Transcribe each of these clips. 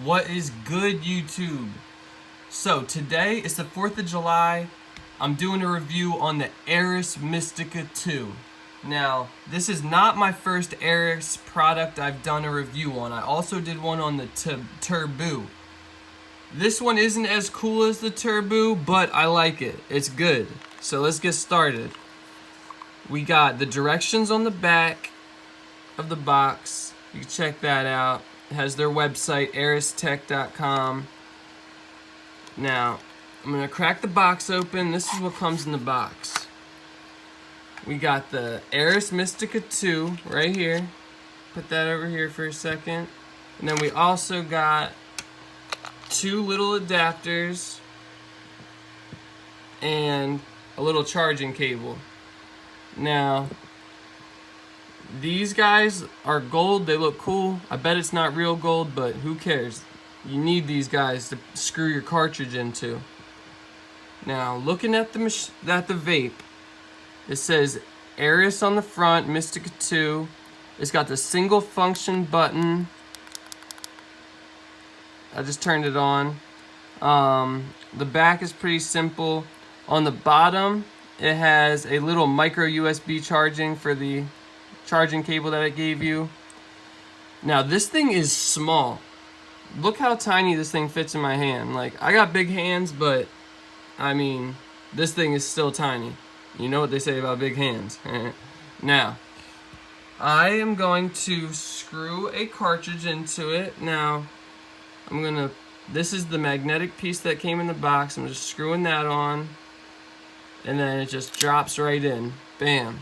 What is good, YouTube? So today is the 4th of July. I'm doing a review on the Airis Mystica II. Now, this is not my first Airis product I've done a review on. I also did one on the Turbo. This one isn't as cool as the Turbo, but I like it. It's good. So let's get started. We got the directions on the back of the box. You can check that out. It has their website, airistech.com. Now, I'm going to crack the box open. This is what comes in the box. We got the Airis Mystica II right here. Put that over here for a second. And then we also got two little adapters and a little charging cable. Now, these guys are gold. They look cool. I bet it's not real gold, but who cares? You need these guys to screw your cartridge into. Now, looking at the vape, it says Airis on the front, Mystica II. It's got the single function button. I just turned it on. The back is pretty simple. On the bottom, it has a little micro USB charging for the charging cable that it gave you. Now, this thing is small. Look how tiny this thing fits in my hand. Like, I got big hands, but I mean, this thing is still tiny. You know what they say about big hands. Now, I am going to screw a cartridge into it. Now, this is the magnetic piece that came in the box. I'm just screwing that on, and then it just drops right in. Bam.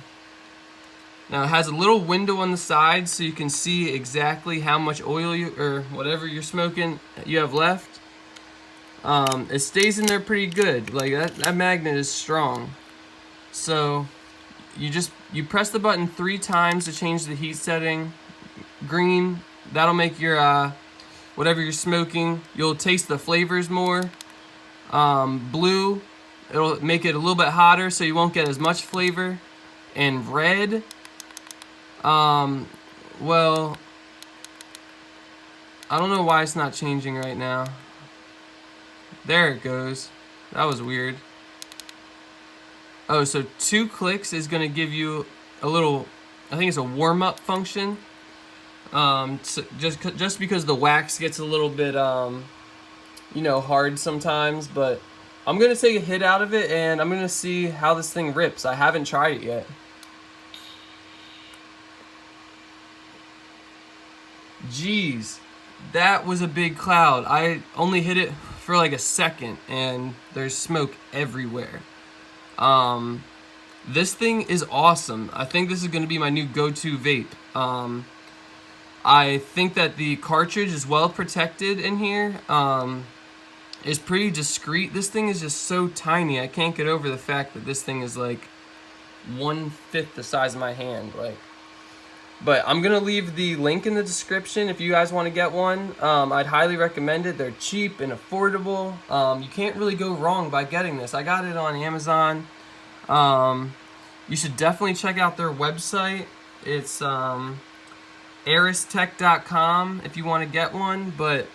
Now, it has a little window on the side so you can see exactly how much oil or whatever you're smoking you have left. It stays in there pretty good. Like, that magnet is strong. So you press the button 3 times to change the heat setting. Green, that'll make your whatever you're smoking, you'll taste the flavors more. Blue, it'll make it a little bit hotter so you won't get as much flavor. And red, well, I don't know why it's not changing right now. There it goes. That was weird. Oh, so 2 clicks is going to give you a little, I think it's a warm-up function. So just because the wax gets a little bit, you know, hard sometimes, but I'm going to take a hit out of it and I'm going to see how this thing rips. I haven't tried it yet. Jeez, that was a big cloud. I only hit it for like a second and there's smoke everywhere. This thing is awesome. I think this is going to be my new go-to vape. I think that the cartridge is well protected in here. It's pretty discreet. This thing is just so tiny. I can't get over the fact that this thing is like 1/5 the size of my hand. But I'm going to leave the link in the description if you guys want to get one. I'd highly recommend it. They're cheap and affordable. You can't really go wrong by getting this. I got it on Amazon. You should definitely check out their website. It's airistech.com if you want to get one. But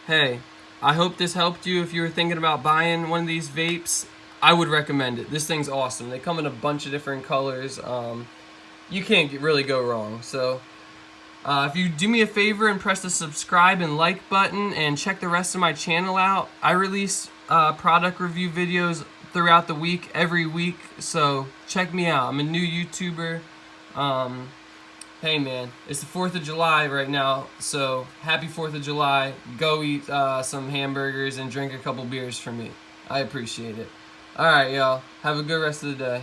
hey, I hope this helped you. If you were thinking about buying one of these vapes, I would recommend it. This thing's awesome. They come in a bunch of different colors. You can't really go wrong. So if you do me a favor and press the subscribe and like button and check the rest of my channel out, I release product review videos throughout the week, every week, so check me out. I'm a new YouTuber. Hey man, it's the 4th of July right now, so happy 4th of July. Go eat some hamburgers and drink a couple beers for me. I appreciate it. Alright y'all, have a good rest of the day.